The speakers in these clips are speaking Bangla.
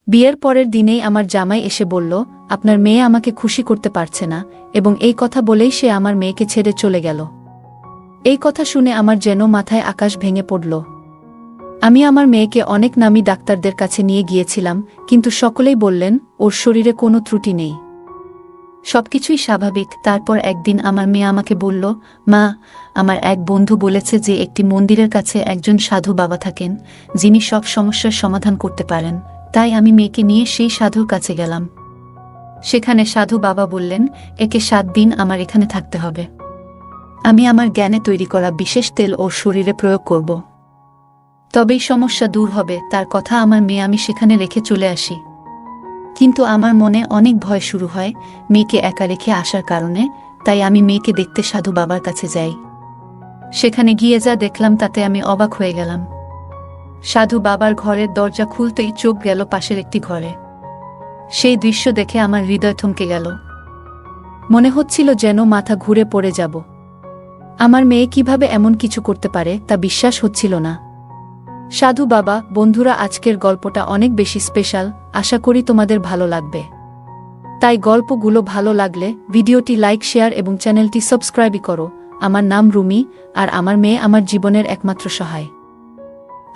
বিয়ের পরের দিনেই আমার জামাই এসে বলল, আপনার মেয়ে আমাকে খুশি করতে পারছে না, এবং এই কথা বলেই সে আমার মেয়েকে ছেড়ে চলে গেল। এই কথা শুনে আমার যেন মাথায় আকাশ ভেঙে পড়ল। আমি আমার মেয়েকে অনেক নামী ডাক্তারদের কাছে নিয়ে গিয়েছিলাম, কিন্তু সকলেই বললেন ওর শরীরে কোনো ত্রুটি নেই, সবকিছুই স্বাভাবিক। তারপর একদিন আমার মেয়ে আমাকে বলল, মা, আমার এক বন্ধু বলেছে যে একটি মন্দিরের কাছে একজন সাধু বাবা থাকেন, যিনি সব সমস্যার সমাধান করতে পারেন। তাই আমি মেয়েকে নিয়ে সেই সাধুর কাছে গেলাম। সেখানে সাধু বাবা বললেন, একে 7 দিন আমার এখানে থাকতে হবে। আমি আমার জ্ঞানে তৈরি করা বিশেষ তেল ওর শরীরে প্রয়োগ করব, তবেই সমস্যা দূর হবে। তার কথা আমার মেয়ে আমি সেখানে রেখে চলে আসি। কিন্তু আমার মনে অনেক ভয় শুরু হয় মেয়েকে একা রেখে আসার কারণে। তাই আমি মেয়েকে দেখতে সাধু বাবার কাছে যাই। সেখানে গিয়ে যা দেখলাম তাতে আমি অবাক হয়ে গেলাম। সাধু বাবার ঘরের দরজা খুলতেই চোখ গেল পাশের একটি ঘরে। সেই দৃশ্য দেখে আমার হৃদয় থমকে গেল। মনে হচ্ছিল যেন মাথা ঘুরে পড়ে যাব। আমার মেয়ে কিভাবে এমন কিছু করতে পারে তা বিশ্বাস হচ্ছিল না। সাধু বাবা, বন্ধুরা, আজকের গল্পটা অনেক বেশি স্পেশাল। আশা করি তোমাদের ভালো লাগবে। তাই গল্পগুলো ভালো লাগলে ভিডিওটি লাইক, শেয়ার এবং চ্যানেলটি সাবস্ক্রাইব করো। আমার নাম রুমি, আর আমার মেয়ে আমার জীবনের একমাত্র সহায়।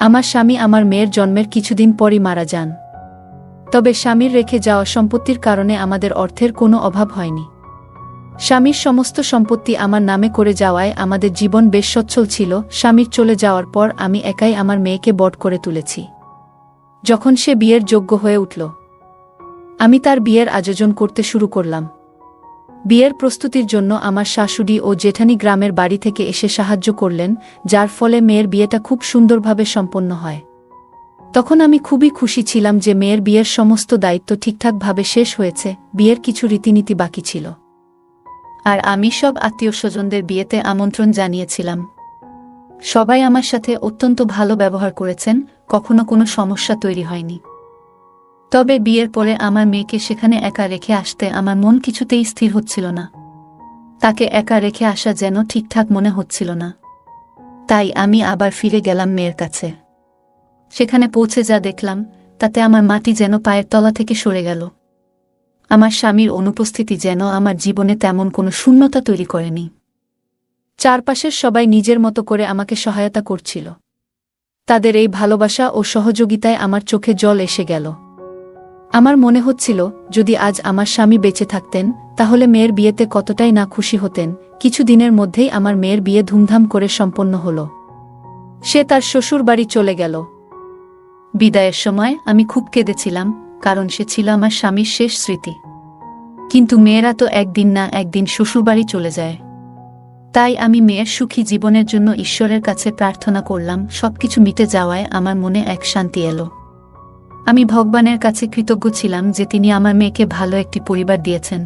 আমার স্বামী আমার মেয়ের জন্মের কিছুদিন পরই মারা যান। তবে স্বামীর রেখে যাওয়া সম্পত্তির কারণে আমাদের অর্থের কোনো অভাব হয়নি। স্বামীর সমস্ত সম্পত্তি আমার নামে করে যাওয়ায় আমাদের জীবন বেশ সচ্ছল ছিল। স্বামীর চলে যাওয়ার পর আমি একাই আমার মেয়েকে বড় করে তুলেছি। যখন সে বিয়ের যোগ্য হয়ে উঠল, আমি তার বিয়ের আয়োজন করতে শুরু করলাম। বিয়ের প্রস্তুতির জন্য আমার শাশুড়ি ও জেঠানি গ্রামের বাড়ি থেকে এসে সাহায্য করলেন, যার ফলে মেয়ের বিয়েটা খুব সুন্দরভাবে সম্পন্ন হয়। তখন আমি খুবই খুশি ছিলাম যে মেয়ের বিয়ের সমস্ত দায়িত্ব ঠিকঠাকভাবে শেষ হয়েছে। বিয়ের কিছু রীতিনীতি বাকি ছিল, আর আমি সব আত্মীয়স্বজনদের বিয়েতে আমন্ত্রণ জানিয়েছিলাম। সবাই আমার সাথে অত্যন্ত ভালো ব্যবহার করেছেন, কখনো কোনো সমস্যা তৈরি হয়নি। তবে বিয়ের পরে আমার মেয়েকে সেখানে একা রেখে আসতে আমার মন কিছুতেই স্থির হচ্ছিল না। তাকে একা রেখে আসা যেন ঠিকঠাক মনে হচ্ছিল না। তাই আমি আবার ফিরে গেলাম মেয়ের কাছে। সেখানে পৌঁছে যা দেখলাম তাতে আমার মাটি যেন পায়ের তলা থেকে সরে গেল। আমার স্বামীর অনুপস্থিতি যেন আমার জীবনে তেমন কোনো শূন্যতা তৈরি করেনি। চারপাশের সবাই নিজের মতো করে আমাকে সহায়তা করছিল। তাদের এই ভালোবাসা ও সহযোগিতায় আমার চোখে জল এসে গেল। আমার মনে হচ্ছিল, যদি আজ আমার স্বামী বেঁচে থাকতেন তাহলে মেয়ের বিয়েতে কতটাই না খুশি হতেন। কিছু দিনের মধ্যেই আমার মেয়ের বিয়ে ধুমধাম করে সম্পন্ন হল। সে তার শ্বশুর বাড়ি চলে গেল। বিদায়ের সময় আমি খুব কেঁদেছিলাম, কারণ সে ছিল আমার স্বামীর শেষ স্মৃতি। কিন্তু মেয়েরা তো একদিন না একদিন শ্বশুরবাড়ি চলে যায়। তাই আমি মেয়ের সুখী জীবনের জন্য ঈশ্বরের কাছে প্রার্থনা করলাম। সবকিছু মিটে যাওয়ায় আমার মনে এক শান্তি এলো। আমি ভগবানের কাছে কৃতজ্ঞ ছিলাম যে তিনি আমার মেয়েকে ভালো একটি পরিবার দিয়েছেন।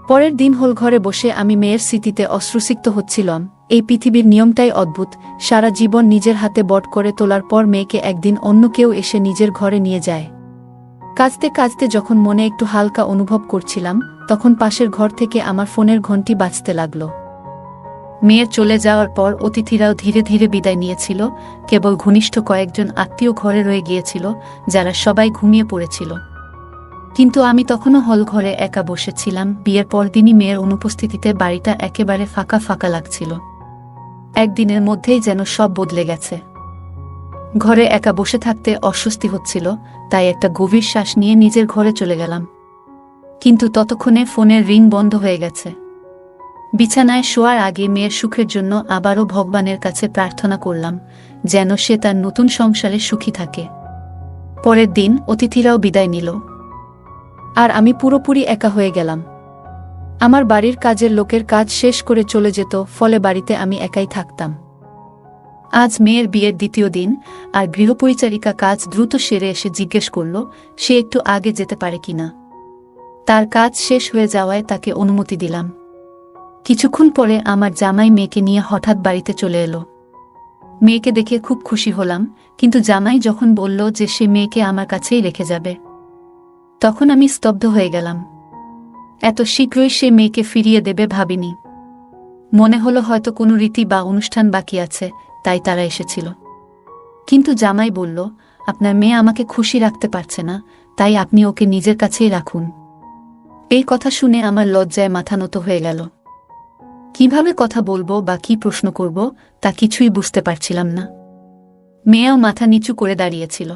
পরের দিন হল ঘরে বসে আমি মেয়ের স্মৃতিতে অশ্রুসিক্ত হচ্ছিলাম। এই পৃথিবীর নিয়মটাই অদ্ভুত। সারা জীবন নিজের হাতে বট করে তোলার পর মেয়েকে একদিন অন্য কেউ এসে নিজের ঘরে নিয়ে যায়। কাঁদতে কাঁদতে যখন মনে একটু হালকা অনুভব করছিলাম, তখন পাশের ঘর থেকে আমার ফোনের ঘণ্টি বাজতে লাগল। মেয়ের চলে যাওয়ার পর অতিথিরাও ধীরে ধীরে বিদায় নিয়েছিল। কেবল ঘনিষ্ঠ কয়েকজন আত্মীয় ঘরে রয়ে গিয়েছিল, যারা সবাই ঘুমিয়ে পড়েছিল। কিন্তু আমি তখনও হল ঘরে একা বসেছিলাম। বিয়ের পরদিনই মেয়ের অনুপস্থিতিতে বাড়িটা একেবারে ফাঁকা ফাঁকা লাগছিল। একদিনের মধ্যেই যেন সব বদলে গেছে। ঘরে একা বসে থাকতে অস্বস্তি হচ্ছিল, তাই একটা গভীর শ্বাস নিয়ে নিজের ঘরে চলে গেলাম। কিন্তু ততক্ষণে ফোনের রিং বন্ধ হয়ে গেছে। বিছানায় শোয়ার আগে মেয়ের সুখের জন্য আবারও ভগবানের কাছে প্রার্থনা করলাম, যেন সে তার নতুন সংসারে সুখী থাকে। পরের দিন অতিথিরাও বিদায় নিল, আর আমি পুরোপুরি একা হয়ে গেলাম। আমার বাড়ির কাজের লোকের কাজ শেষ করে চলে যেত, ফলে বাড়িতে আমি একাই থাকতাম। আজ মেয়ের বিয়ের দ্বিতীয় দিন, আর গৃহপরিচারিকা কাজ দ্রুত সেরে এসে জিজ্ঞেস করল সে একটু আগে যেতে পারে কিনা। তার কাজ শেষ হয়ে যাওয়ায় তাকে অনুমতি দিলাম। কিছুক্ষণ পরে আমার জামাই মেয়েকে নিয়ে হঠাৎ বাড়িতে চলে এলো। মেয়েকে দেখে খুব খুশি হলাম, কিন্তু জামাই যখন বলল যে সে মেয়েকে আমার কাছেই রেখে যাবে, তখন আমি স্তব্ধ হয়ে গেলাম। এত শীঘ্রই সে মেয়েকে ফিরিয়ে দেবে ভাবিনি। মনে হলো হয়তো কোনো রীতি বা অনুষ্ঠান বাকি আছে, তাই তারা এসেছিল। কিন্তু জামাই বলল, আপনার মেয়ে আমাকে খুশি রাখতে পারছে না, তাই আপনি ওকে নিজের কাছেই রাখুন। এই কথা শুনে আমার লজ্জায় মাথা নত হয়ে গেল। কিভাবে কথা বলবো বা কি প্রশ্ন করব তা কিছুই বুঝতে পারছিলাম না। মেয়েও মাথা নিচু করে দাঁড়িয়েছিল।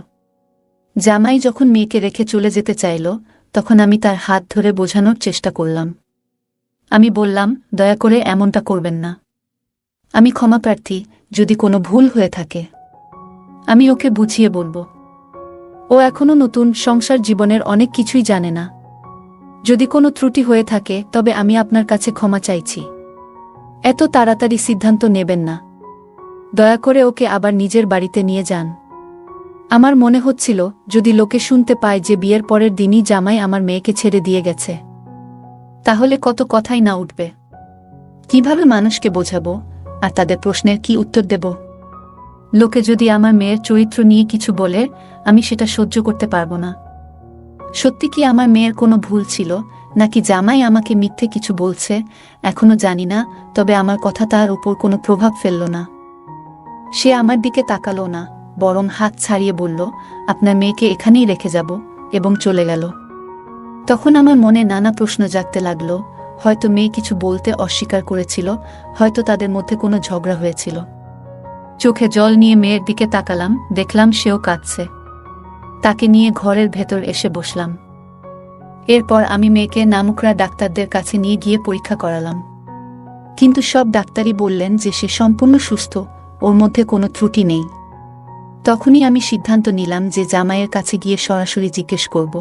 জামাই যখন মেয়েকে রেখে চলে যেতে চাইল, তখন আমি তার হাত ধরে বোঝানোর চেষ্টা করলাম। আমি বললাম, দয়া করে এমনটা করবেন না। আমি ক্ষমাপ্রার্থী যদি কোনো ভুল হয়ে থাকে। আমি ওকে বুঝিয়ে বলবো। ও এখনো নতুন, সংসার জীবনের অনেক কিছুই জানে না। যদি কোনো ত্রুটি হয়ে থাকে তবে আমি আপনার কাছে ক্ষমা চাইছি। এত তাড়াতাড়ি সিদ্ধান্ত নেবেন না। দয়া করে ওকে আবার নিজের বাড়িতে নিয়ে যান। আমার মনে হচ্ছিল যদি লোকে শুনতে পায় যে বিয়ের পরের দিনই জামাই আমার মেয়েকে ছেড়ে দিয়ে গেছে, তাহলে কত কথাই না উঠবে। কিভাবে মানুষকে বোঝাবো আর তাদের প্রশ্নের কি উত্তর দেব? লোকে যদি আমার মেয়ের চরিত্র নিয়ে কিছু বলে, আমি সেটা সহ্য করতে পারবো না। সত্যি কি আমার মেয়ের কোনো ভুল ছিল, নাকি জামাই আমাকে মিথ্যে কিছু বলছে, এখনো জানি না। তবে আমার কথা তার উপর কোনো প্রভাব ফেলল না। সে আমার দিকে তাকালো না, বরং হাত ছাড়িয়ে বলল, আপনার মেয়েকে এখানেই রেখে যাব, এবং চলে গেল। তখন আমার মনে নানা প্রশ্ন জাগতে লাগলো। হয়তো মেয়ে কিছু বলতে অস্বীকার করেছিল, হয়তো তাদের মধ্যে কোনো ঝগড়া হয়েছিল। চোখে জল নিয়ে মেয়ের দিকে তাকালাম, দেখলাম সেও কাঁদছে। তাকে নিয়ে ঘরের ভেতর এসে বসলাম। এরপর আমি মেয়েকে নামকরা ডাক্তারদের কাছে নিয়ে গিয়ে পরীক্ষা করালাম। কিন্তু সব ডাক্তারই বললেন যে সে সম্পূর্ণ সুস্থ, ওর মধ্যে কোনো ত্রুটি নেই। তখনই আমি সিদ্ধান্ত নিলাম যে জামাইয়ের কাছে গিয়ে সরাসরি জিজ্ঞেস করব,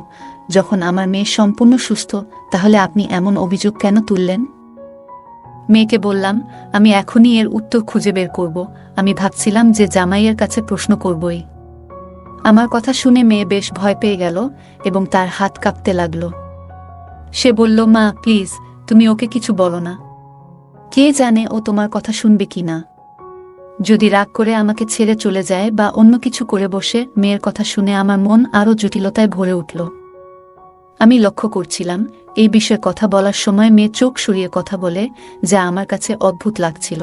যখন আমার মেয়ে সম্পূর্ণ সুস্থ, তাহলে আপনি এমন অভিযোগ কেন তুললেন? মেয়েকে বললাম, আমি এখনই এর উত্তর খুঁজে বের করব। আমি ভাবছিলাম যে জামাইয়ের কাছে প্রশ্ন করবই। আমার কথা শুনে মেয়ে বেশ ভয় পেয়ে গেল এবং তার হাত কাঁপতে লাগল। সে বলল, মা প্লিজ, তুমি ওকে কিছু বলো না। কে জানে ও তোমার কথা শুনবে কি না। যদি রাগ করে আমাকে ছেড়ে চলে যায় বা অন্য কিছু করে বসে। মেয়ের কথা শুনে আমার মন আরও জটিলতায় ভরে উঠল। আমি লক্ষ্য করছিলাম এই বিষয়ে কথা বলার সময় মেয়ে চোখ সরিয়ে কথা বলে, যা আমার কাছে অদ্ভুত লাগছিল।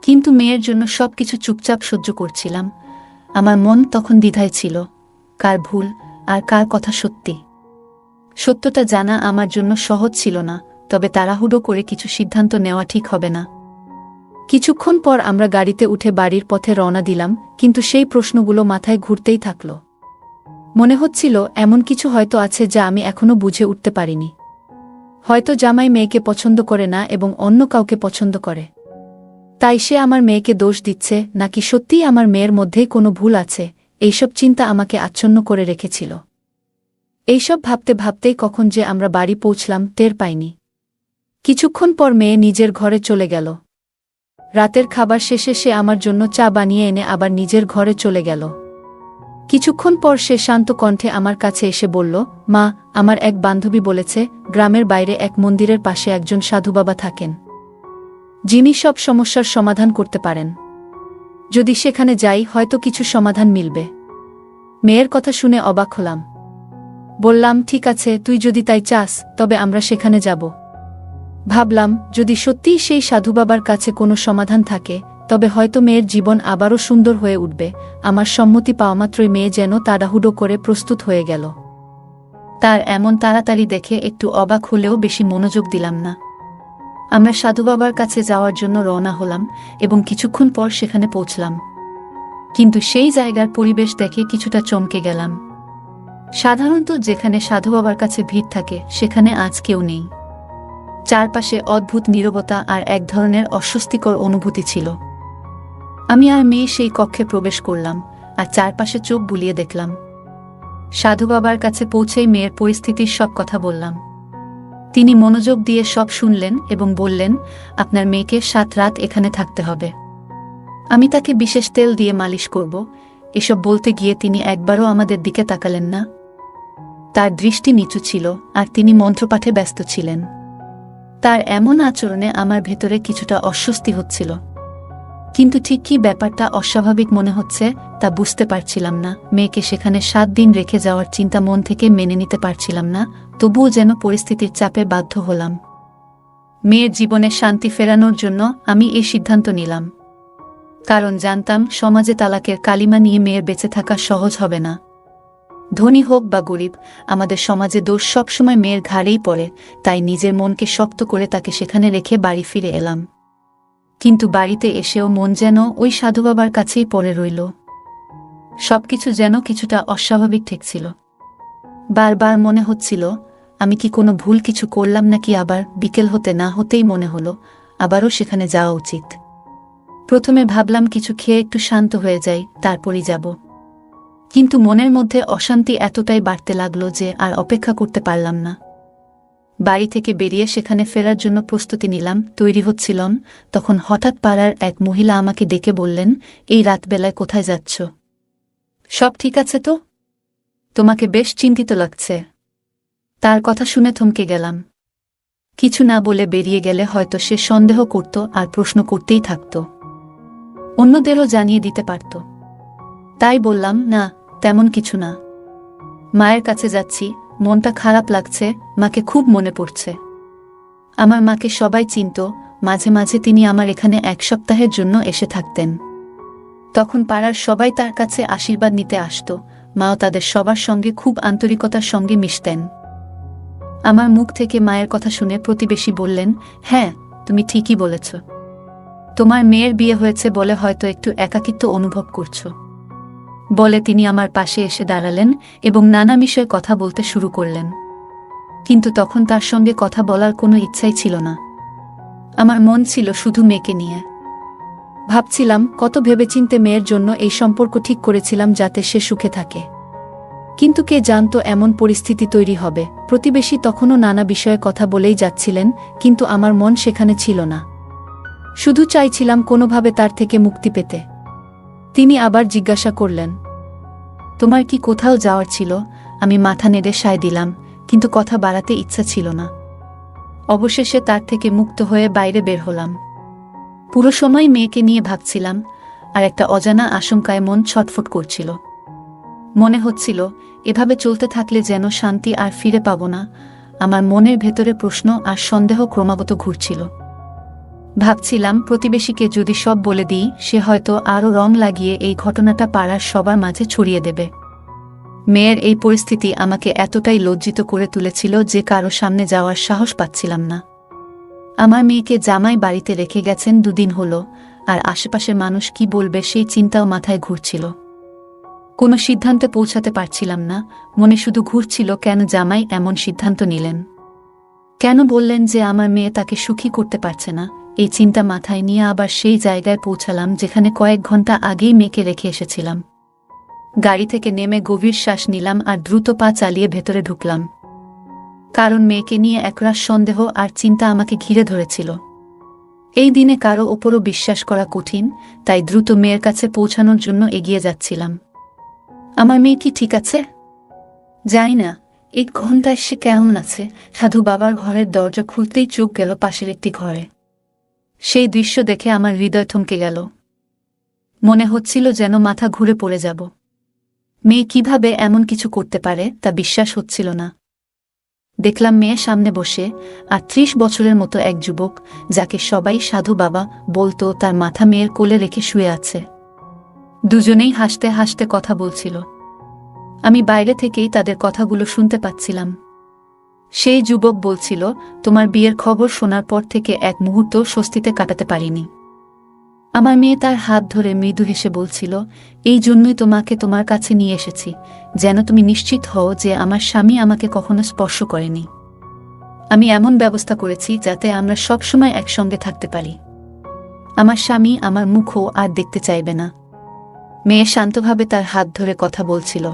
কিন্তু মেয়ের জন্য সবকিছু চুপচাপ সহ্য করছিলাম। আমার মন তখন দ্বিধায় ছিল, কার ভুল আর কার কথা সত্যি। সত্যটা জানা আমার জন্য সহজ ছিল না, তবে তাড়াহুড়ো করে কিছু সিদ্ধান্ত নেওয়া ঠিক হবে না। কিছুক্ষণ পর আমরা গাড়িতে উঠে বাড়ির পথে রওনা দিলাম, কিন্তু সেই প্রশ্নগুলো মাথায় ঘুরতেই থাকল। মনে হচ্ছিল এমন কিছু হয়তো আছে যা আমি এখনো বুঝে উঠতে পারিনি। হয়তো জামাই মেয়েকে পছন্দ করে না এবং অন্য কাউকে পছন্দ করে, তাই সে আমার মেয়েকে দোষ দিচ্ছে, নাকি সত্যিই আমার মেয়ের মধ্যেই কোনো ভুল আছে। এইসব চিন্তা আমাকে আচ্ছন্ন করে রেখেছিল। এইসব ভাবতে ভাবতেই কখন যে আমরা বাড়ি পৌঁছলাম টের পাইনি। কিছুক্ষণ পর মেয়ে নিজের ঘরে চলে গেল। রাতের খাবার শেষে সে আমার জন্য চা বানিয়ে এনে আবার নিজের ঘরে চলে গেল। কিছুক্ষণ পর সে শান্ত কণ্ঠে আমার কাছে এসে বলল, মা, আমার এক বান্ধবী বলেছে গ্রামের বাইরে এক মন্দিরের পাশে একজন সাধুবাবা থাকেন, যিনি সব সমস্যার সমাধান করতে পারেন। যদি সেখানে যাই হয়তো কিছু সমাধান মিলবে। মেয়ের কথা শুনে অবাক হলাম। বললাম, ঠিক আছে, তুই যদি তাই চাস তবে আমরা সেখানে যাব। ভাবলাম, যদি সত্যিই সেই সাধুবাবার কাছে কোনো সমাধান থাকে, তবে হয়তো মেয়ের জীবন আবারও সুন্দর হয়ে উঠবে। আমার সম্মতি পাওয়ামাত্রই মেয়ে যেন তাড়াহুড়ো করে প্রস্তুত হয়ে গেল। তার এমন তাড়াতাড়ি দেখে একটু অবাক হলেও বেশি মনোযোগ দিলাম না। আমরা সাধুবাবার কাছে যাওয়ার জন্য রওনা হলাম এবং কিছুক্ষণ পর সেখানে পৌঁছলাম। কিন্তু সেই জায়গার পরিবেশ দেখে কিছুটা চমকে গেলাম। সাধারণত যেখানে সাধুবাবার কাছে ভিড় থাকে সেখানে আজ কেউ নেই। চারপাশে অদ্ভুত নীরবতা আর এক ধরনের অস্বস্তিকর অনুভূতি ছিল। আমি আর মেয়ে সেই কক্ষে প্রবেশ করলাম আর চারপাশে চোখ বুলিয়ে দেখলাম। সাধুবাবার কাছে পৌঁছেই মেয়ের পরিস্থিতির সব কথা বললাম। তিনি মনোযোগ দিয়ে সব শুনলেন এবং বললেন, আপনার মেয়েকে 7 রাত এখানে থাকতে হবে। আমি তাকে বিশেষ তেল দিয়ে মালিশ করব। এসব বলতে গিয়ে তিনি একবারও আমাদের দিকে তাকালেন না। তার দৃষ্টি নিচু ছিল আর তিনি মন্ত্রপাঠে ব্যস্ত ছিলেন। তার এমন আচরণে আমার ভেতরে কিছুটা অস্বস্তি হচ্ছিল, কিন্তু ঠিক কী ব্যাপারটা অস্বাভাবিক মনে হচ্ছে তা বুঝতে পারছিলাম না। মেয়েকে সেখানে 7 দিন রেখে যাওয়ার চিন্তা মন থেকে মেনে নিতে পারছিলাম না, তবুও যেন পরিস্থিতির চাপে বাধ্য হলাম। মেয়ের জীবনে শান্তি ফেরানোর জন্য আমি এই সিদ্ধান্ত নিলাম। কারণ জানতাম সমাজে তালাকের কালিমা নিয়ে মেয়ের বেঁচে থাকা সহজ হবে না। ধনী হোক বা গরিব, আমাদের সমাজে দোষ সবসময় মেয়ের ঘাড়েই পড়ে। তাই নিজের মনকে শক্ত করে তাকে সেখানে রেখে বাড়ি ফিরে এলাম। কিন্তু বাড়িতে এসেও মন যেন ওই সাধু বাবার কাছেই পড়ে রইল। সবকিছু যেন কিছুটা অস্বাভাবিক ঠেকছিল। বারবার মনে হচ্ছিল আমি কি কোনো ভুল কিছু করলাম নাকি। আবার বিকেল হতে না হতেই মনে হলো আবারও সেখানে যাওয়া উচিত। প্রথমে ভাবলাম কিছু খেয়ে একটু শান্ত হয়ে যাই, তারপরই যাব। কিন্তু মনের মধ্যে অশান্তি এতটাই বাড়তে লাগলো যে আর অপেক্ষা করতে পারলাম না। বাড়ি থেকে বেরিয়ে সেখানে ফেরার জন্য প্রস্তুতি নিলাম, তৈরি হচ্ছিলাম। তখন হঠাৎ পাড়ার এক মহিলা আমাকে ডেকে বললেন, এই রাতবেলায় কোথায় যাচ্ছ? সব ঠিক আছে তো? তোমাকে বেশ চিন্তিত লাগছে। তার কথা শুনে থমকে গেলাম। কিছু না বলে বেরিয়ে গেলে হয়তো সে সন্দেহ করত আর প্রশ্ন করতেই থাকত, অন্যদেরও জানিয়ে দিতে পারত। তাই বললাম, না তেমন কিছু না, মায়ের কাছে যাচ্ছি, মনটা খারাপ লাগছে, মাকে খুব মনে পড়ছে। আমার মাকে সবাই চিনত, মাঝে মাঝে তিনি আমার এখানে 1 সপ্তাহের জন্য এসে থাকতেন। তখন পাড়ার সবাই তার কাছে আশীর্বাদ নিতে আসত, মাও তাদের সবার সঙ্গে খুব আন্তরিকতার সঙ্গে মিশতেন। আমার মুখ থেকে মায়ের কথা শুনে প্রতিবেশী বললেন, হ্যাঁ তুমি ঠিকই বলেছ, তোমার মেয়ের বিয়ে হয়েছে বলে হয়তো একটু একাকিত্ব অনুভব করছো। বলে তিনি আমার পাশে এসে দাঁড়ালেন এবং নানা বিষয়ে কথা বলতে শুরু করলেন। কিন্তু তখন তার সঙ্গে কথা বলার কোনো ইচ্ছাই ছিল না। আমার মন ছিল শুধু মেয়েকে নিয়ে। ভাবছিলাম কত ভেবেচিন্তে মেয়ের জন্য এই সম্পর্ক ঠিক করেছিলাম যাতে সে সুখে থাকে। কিন্তু কে জানতো এমন পরিস্থিতি তৈরি হবে। প্রতিবেশী তখনও নানা বিষয়ে কথা বলেই যাচ্ছিলেন, কিন্তু আমার মন সেখানে ছিল না। শুধু চাইছিলাম কোনোভাবে তার থেকে মুক্তি পেতে। তিনি আবার জিজ্ঞাসা করলেন, তোমার কি কোথাও যাওয়ার ছিল? আমি মাথা নেড়ে সায় দিলাম, কিন্তু কথা বাড়াতে ইচ্ছা ছিল না। অবশেষে তার থেকে মুক্ত হয়ে বাইরে বের হলাম। পুরো সময় মেয়েকে নিয়ে ভাবছিলাম, আর একটা অজানা আশঙ্কায় মন ছটফট করছিল। মনে হচ্ছিল এভাবে চলতে থাকলে যেন শান্তি আর ফিরে পাব না। আমার মনের ভেতরে প্রশ্ন আর সন্দেহ ক্রমাগত ঘুরছিল। ভাবছিলাম প্রতিবেশীকে যদি সব বলে দিই, সে হয়তো আরও রং লাগিয়ে এই ঘটনাটা পাড়ার সবার মাঝে ছড়িয়ে দেবে। মেয়ের এই পরিস্থিতি আমাকে এতটাই লজ্জিত করে তুলেছিল যে কারো সামনে যাওয়ার সাহস পাচ্ছিলাম না। আমার মেয়েকে জামাই বাড়িতে রেখে গেছেন 2 দিন হলো, আর আশেপাশের মানুষ কি বলবে সেই চিন্তাও মাথায় ঘুরছিল। কোনো সিদ্ধান্তে পৌঁছাতে পারছিলাম না। মনে শুধু ঘুরছিল কেন জামাই এমন সিদ্ধান্ত নিলেন, কেন বললেন যে আমার মেয়ে তাকে সুখী করতে পারছে না। এই চিন্তা মাথায় নিয়ে আবার সেই জায়গায় পৌঁছালাম যেখানে কয়েক ঘন্টা আগেই মেয়েকে রেখে এসেছিলাম। গাড়ি থেকে নেমে গভীর শ্বাস নিলাম আর দ্রুত পা চালিয়ে ভেতরে ঢুকলাম। কারণ মেয়েকে নিয়ে একরাশ সন্দেহ আর চিন্তা আমাকে ঘিরে ধরেছিল। এই দিনে কারো ওপরও বিশ্বাস করা কঠিন, তাই দ্রুত মেয়ের কাছে পৌঁছানোর জন্য এগিয়ে যাচ্ছিলাম। আমার মেয়ে কি ঠিক আছে? জানি না। 1 ঘন্টায় সে কেমন আছে? সাধু বাবার ঘরের দরজা খুলতেই চোখ গেল পাশের একটি ঘরে। সেই দৃশ্য দেখে আমার হৃদয় থমকে গেল। মনে হচ্ছিল যেন মাথা ঘুরে পড়ে যাব। মেয়ে কিভাবে এমন কিছু করতে পারে তা বিশ্বাস হচ্ছিল না। দেখলাম মেয়ে সামনে বসে, আর 30 বছরের মতো এক যুবক, যাকে সবাই সাধু বাবা বলতো, তার মাথা মেয়ের কোলে রেখে শুয়ে আছে। দুজনেই হাসতে হাসতে কথা বলছিল। আমি বাইরে থেকেই তাদের কথাগুলো শুনতে পাচ্ছিলাম। সেই যুবক বলছিল, তোমার বিয়ের খবর শোনার পর থেকে এক মুহূর্ত স্বস্তিতে কাটাতে পারিনি। আমার মেয়ে তার হাত ধরে মৃদু হেসে বলছিল, এই জন্যই তোমাকে তোমার কাছে নিয়ে এসেছি, যেন তুমি নিশ্চিত হও যে আমার স্বামী আমাকে কখনো স্পর্শ করেনি। আমি এমন ব্যবস্থা করেছি যাতে আমরা সব সময় একসঙ্গে থাকতে পারি। আমার স্বামী আমার মুখও আর দেখতে চাইবে না। মেয়ে শান্তভাবে তার হাত ধরে কথা বলছিল,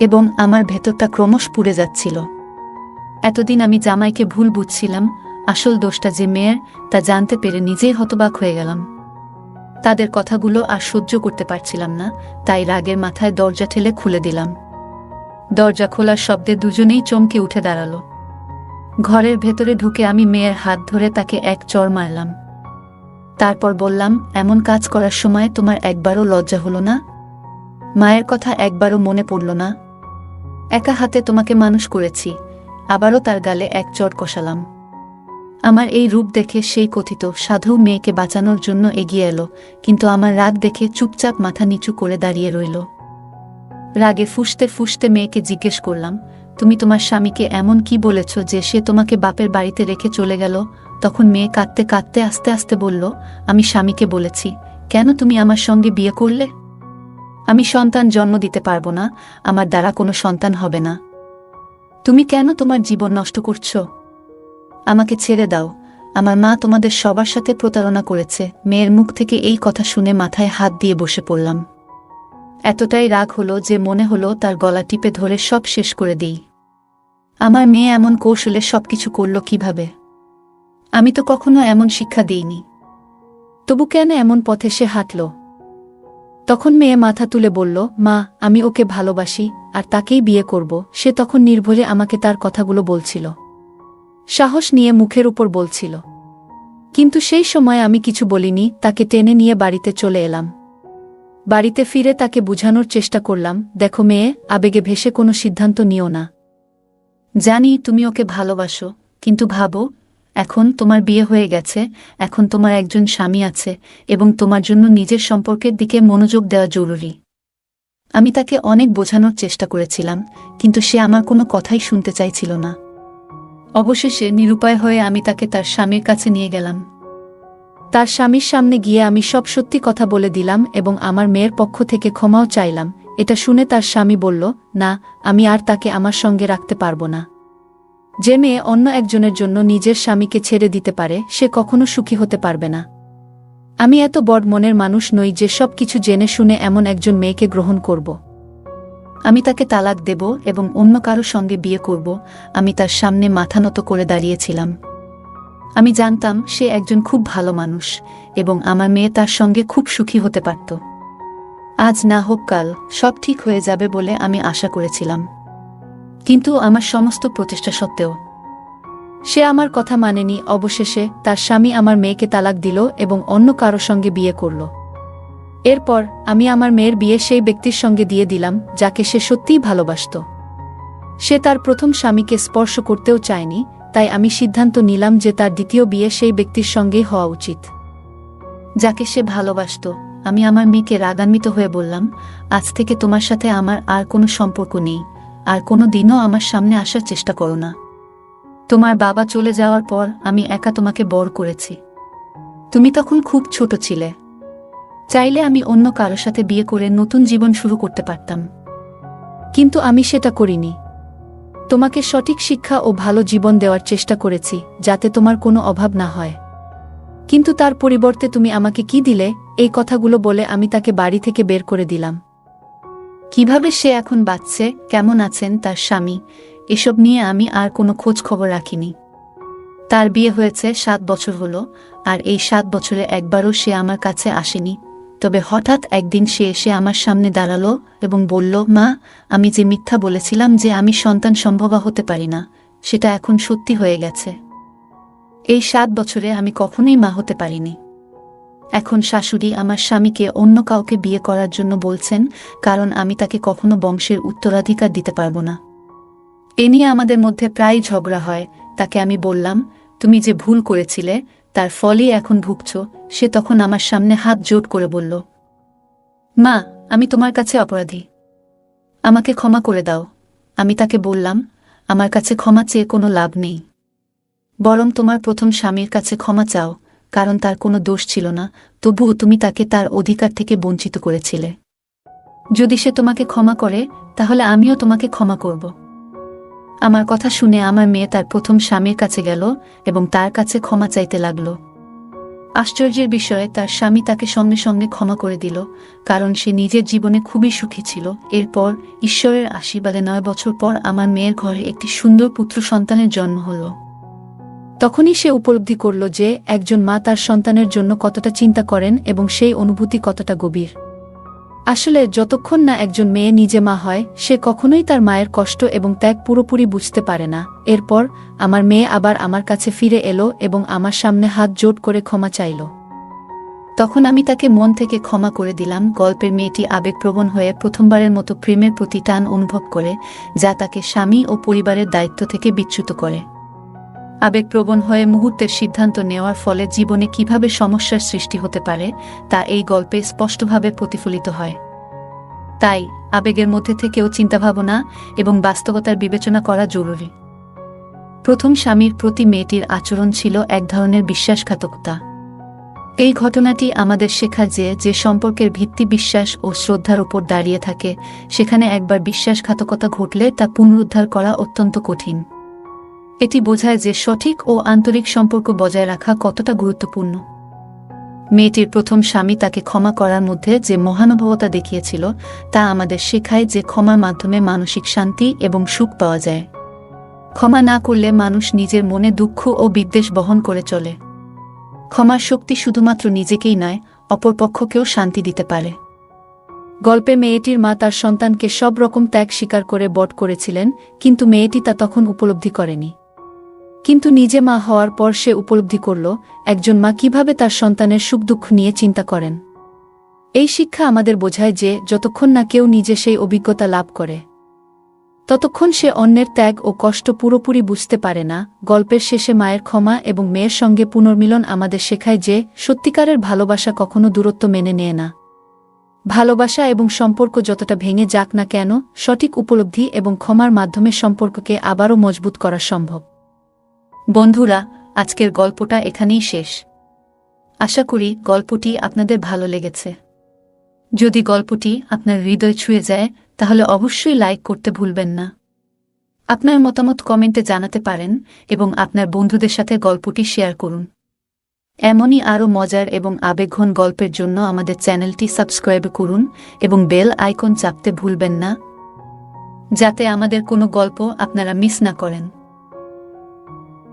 এবং আমার ভেতরটা ক্রমশ পুড়ে যাচ্ছিল। এতদিন আমি জামাইকে ভুল বুঝছিলাম, আসল দোষটা যে মেয়ের তা জানতে পেরে নিজেই হতবাক হয়ে গেলাম। তাদের কথাগুলো আর সহ্য করতে পারছিলাম না, তাই রাগের মাথায় দরজা ঠেলে খুলে দিলাম। দরজা খোলার শব্দে দুজনেই চমকে উঠে দাঁড়ালো। ঘরের ভেতরে ঢুকে আমি মেয়ের হাত ধরে তাকে এক চড় মারলাম। তারপর বললাম, এমন কাজ করার সময় তোমার একবারও লজ্জা হলো না? মায়ের কথা একবারও মনে পড়ল না? একা হাতে তোমাকে মানুষ করেছি। আবারও তার গালে এক চড় কষালাম। আমার এই রূপ দেখে সেই কথিত সাধু মেয়েকে বাঁচানোর জন্য এগিয়ে এলো, কিন্তু আমার রাগ দেখে চুপচাপ মাথা নিচু করে দাঁড়িয়ে রইল। রাগে ফুঁসতে ফুঁসতে মেয়েকে জিজ্ঞেস করলাম, তুমি তোমার স্বামীকে এমন কি বলেছ যে সে তোমাকে বাপের বাড়িতে রেখে চলে গেল? তখন মেয়ে কাঁদতে কাঁদতে আস্তে আস্তে বলল, আমি স্বামীকে বলেছি, কেন তুমি আমার সঙ্গে বিয়ে করলে? আমি সন্তান জন্ম দিতে পারবো না, আমার দ্বারা কোনো সন্তান হবে না। তুমি কেন তোমার জীবন নষ্ট করছো? আমাকে ছেড়ে দাও, আমার মা তোমাদের সবার সাথে প্রতারণা করেছে। মেয়ের মুখ থেকে এই কথা শুনে মাথায় হাত দিয়ে বসে পড়লাম। এতটাই রাগ হলো যে মনে হলো তার গলা টিপে ধরে সব শেষ করে দিই। আমার মেয়ে এমন কৌশলে সবকিছু করল কিভাবে? আমি তো কখনো এমন শিক্ষা দিইনি। তবু কেন এমন পথে সে হাঁটল? তখন মেয়ে মাথা তুলে বলল, মা, আমি ওকে ভালোবাসি আর তাকেই বিয়ে করব। সে তখন নির্ভরে আমাকে তার কথাগুলো বলছিল, সাহস নিয়ে মুখের উপর বলছিল। কিন্তু সেই সময় আমি কিছু বলিনি, তাকে টেনে নিয়ে বাড়িতে চলে এলাম। বাড়িতে ফিরে তাকে বুঝানোর চেষ্টা করলাম, দেখো মেয়ে, আবেগে ভেসে কোনো সিদ্ধান্ত নিও না। জানি তুমি ওকে ভালোবাসো, কিন্তু ভাবো, এখন তোমার বিয়ে হয়ে গেছে, এখন তোমার একজন স্বামী আছে এবং তোমার জন্য নিজের সম্পর্কের দিকে মনোযোগ দেওয়া জরুরি। আমি তাকে অনেক বোঝানোর চেষ্টা করেছিলাম, কিন্তু সে আমার কোনো কথাই শুনতে চাইছিল না। অবশেষে নিরুপায় হয়ে আমি তাকে তার স্বামীর কাছে নিয়ে গেলাম। তার স্বামীর সামনে গিয়ে আমি সব সত্যি কথা বলে দিলাম এবং আমার মেয়ের পক্ষ থেকে ক্ষমাও চাইলাম। এটা শুনে তার স্বামী বলল, না, আমি আর তাকে আমার সঙ্গে রাখতে পারবো না। যে মেয়ে অন্য একজনের জন্য নিজের স্বামীকে ছেড়ে দিতে পারে, সে কখনো সুখী হতে পারবে না। আমি এত বড় মনের মানুষ নই যে সব কিছু জেনে শুনে এমন একজন মেয়েকে গ্রহণ করব। আমি তাকে তালাক দেব এবং অন্য কারো সঙ্গে বিয়ে করব। আমি তার সামনে মাথা নত করে দাঁড়িয়েছিলাম। আমি জানতাম সে একজন খুব ভালো মানুষ এবং আমার মেয়ে তার সঙ্গে খুব সুখী হতে পারত। আজ না হোক কাল সব ঠিক হয়ে যাবে বলে আমি আশা করেছিলাম। কিন্তু আমার সমস্ত প্রচেষ্টা সত্ত্বেও সে আমার কথা মানেনি। অবশেষে তার স্বামী আমার মেয়েকে তালাক দিল এবং অন্য কারো সঙ্গে বিয়ে করল। এরপর আমি আমার মেয়ের বিয়ে সেই ব্যক্তির সঙ্গে দিয়ে দিলাম যাকে সে সত্যিই ভালোবাসত। সে তার প্রথম স্বামীকে স্পর্শ করতেও চায়নি, তাই আমি সিদ্ধান্ত নিলাম যে তার দ্বিতীয় বিয়ে সেই ব্যক্তির সঙ্গেই হওয়া উচিত যাকে সে ভালোবাসত। আমি আমার মেয়েকে রাগান্বিত হয়ে বললাম, আজ থেকে তোমার সাথে আমার আর কোনো সম্পর্ক নেই, আর কোনো দিনও আমার সামনে আসার চেষ্টা করো না। তোমার বাবা চলে যাওয়ার পর আমি একা তোমাকে বড় করেছি। তুমি তখন খুব ছোট ছিলে। চাইলে আমি অন্য কারো সাথে বিয়ে করে নতুন জীবন শুরু করতে পারতাম, কিন্তু আমি সেটা করিনি। তোমাকে সঠিক শিক্ষা ও ভালো জীবন দেওয়ার চেষ্টা করেছি যাতে তোমার কোনো অভাব না হয়। কিন্তু তার পরিবর্তে তুমি আমাকে কি দিলে? এই কথাগুলো বলে আমি তাকে বাড়ি থেকে বের করে দিলাম। কিভাবে সে এখন বাঁচছে, কেমন আছেন তার স্বামী, এসব নিয়ে আমি আর কোনো খোঁজ খবর রাখিনি। তার বিয়ে হয়েছে 7 বছর হলো, আর এই 7 বছরে একবারও সে আমার কাছে আসেনি। তবে হঠাৎ একদিন সে এসে আমার সামনে দাঁড়ালো এবং বলল, মা, আমি যে মিথ্যা বলেছিলাম যে আমি সন্তান সম্ভবা হতে পারি না, সেটা এখন সত্যি হয়ে গেছে। এই 7 বছরে আমি কখনোই মা হতে পারিনি। এখন শাশুড়ি আমার স্বামীকে অন্য কাউকে বিয়ে করার জন্য বলছেন, কারণ আমি তাকে কখনো বংশের উত্তরাধিকার দিতে পারবো না। এ নিয়ে আমাদের মধ্যে প্রায় ঝগড়া হয়। তাকে আমি বললাম, তুমি যে ভুল করেছিলে তার ফলই এখন ভুগছ। সে তখন আমার সামনে হাত জোড় করে বলল, মা, আমি তোমার কাছে অপরাধী, আমাকে ক্ষমা করে দাও। আমি তাকে বললাম, আমার কাছে ক্ষমা চেয়ে কোনো লাভ নেই, বরং তোমার প্রথম স্বামীর কাছে ক্ষমা চাও, কারণ তার কোনো দোষ ছিল না, তবুও তুমি তাকে তার অধিকার থেকে বঞ্চিত করেছিলে। যদি সে তোমাকে ক্ষমা করে, তাহলে আমিও তোমাকে ক্ষমা করব। আমার কথা শুনে আমার মেয়ে তার প্রথম স্বামীর কাছে গেল এবং তার কাছে ক্ষমা চাইতে লাগল। আশ্চর্যের বিষয়ে তার স্বামী তাকে সঙ্গে সঙ্গে ক্ষমা করে দিল, কারণ সে নিজের জীবনে খুবই সুখী ছিল। এরপর ঈশ্বরের আশীর্বাদে 9 বছর পর আমার মেয়ের ঘরে একটি সুন্দর পুত্র সন্তানের জন্ম হল। তখনই সে উপলব্ধি করল যে একজন মা তার সন্তানের জন্য কতটা চিন্তা করেন এবং সেই অনুভূতি কতটা গভীর। আসলে যতক্ষণ না একজন মেয়ে নিজে মা হয়, সে কখনোই তার মায়ের কষ্ট এবং ত্যাগ পুরোপুরি বুঝতে পারে না। এরপর আমার মেয়ে আবার আমার কাছে ফিরে এলো এবং আমার সামনে হাত জোড় করে ক্ষমা চাইল। তখন আমি তাকে মন থেকে ক্ষমা করে দিলাম। গল্পের মেয়েটি আবেগপ্রবণ হয়ে প্রথমবারের মতো প্রেমের প্রতি টান অনুভব করে, যা তাকে স্বামী ও পরিবারের দায়িত্ব থেকে বিচ্যুত করে। আবেগপ্রবণ হয়ে মুহূর্তের সিদ্ধান্ত নেওয়ার ফলে জীবনে কিভাবে সমস্যার সৃষ্টি হতে পারে তা এই গল্পে স্পষ্টভাবে প্রতিফলিত হয়। তাই আবেগের মধ্যে থেকেও চিন্তাভাবনা এবং বাস্তবতার বিবেচনা করা জরুরি। প্রথম স্বামীর প্রতি মেয়েটির আচরণ ছিল এক ধরনের বিশ্বাসঘাতকতা। এই ঘটনাটি আমাদের শেখায় যে সম্পর্কের ভিত্তি বিশ্বাস ও শ্রদ্ধার উপর দাঁড়িয়ে থাকে, সেখানে একবার বিশ্বাসঘাতকতা ঘটলে তা পুনরুদ্ধার করা অত্যন্ত কঠিন। এটি বোঝায় যে সঠিক ও আন্তরিক সম্পর্ক বজায় রাখা কতটা গুরুত্বপূর্ণ। মেয়েটির প্রথম স্বামী তাকে ক্ষমা করার মধ্যে যে মহানুভবতা দেখিয়েছিল, তা আমাদের শেখায় যে ক্ষমার মাধ্যমে মানসিক শান্তি এবং সুখ পাওয়া যায়। ক্ষমা না করলে মানুষ নিজের মনে দুঃখ ও বিদ্বেষ বহন করে চলে। ক্ষমার শক্তি শুধুমাত্র নিজেকেই নয়, অপরপক্ষকেও শান্তি দিতে পারে। গল্পে মেয়েটির মা তার সন্তানকে সব রকম ত্যাগ স্বীকার করে বট করেছিলেন, কিন্তু মেয়েটি তা তখন উপলব্ধি করেনি। কিন্তু নিজে মা হওয়ার পর সে উপলব্ধি করল একজন মা কিভাবে তার সন্তানের সুখ দুঃখ নিয়ে চিন্তা করেন। এই শিক্ষা আমাদের বোঝায় যে যতক্ষণ না কেউ নিজে সেই অভিজ্ঞতা লাভ করে, ততক্ষণ সে অন্যের ত্যাগ ও কষ্ট পুরোপুরি বুঝতে পারে না। গল্পের শেষে মায়ের ক্ষমা এবং মেয়ের সঙ্গে পুনর্মিলন আমাদের শেখায় যে সত্যিকারের ভালোবাসা কখনো দূরত্ব মেনে নেয় না। ভালোবাসা এবং সম্পর্ক যতটা ভেঙে যাক না কেন, সঠিক উপলব্ধি এবং ক্ষমার মাধ্যমে সম্পর্ককে আবারও মজবুত করা সম্ভব। বন্ধুরা, আজকের গল্পটা এখানেই শেষ। আশা করি গল্পটি আপনাদের ভালো লেগেছে। যদি গল্পটি আপনার হৃদয় ছুঁয়ে যায়, তাহলে অবশ্যই লাইক করতে ভুলবেন না। আপনার মতামত কমেন্টে জানাতে পারেন এবং আপনার বন্ধুদের সাথে গল্পটি শেয়ার করুন। এমনই আরও মজার এবং আবেগঘন গল্পের জন্য আমাদের চ্যানেলটি সাবস্ক্রাইব করুন এবং বেল আইকন চাপতে ভুলবেন না, যাতে আমাদের কোনো গল্প আপনারা মিস না করেন।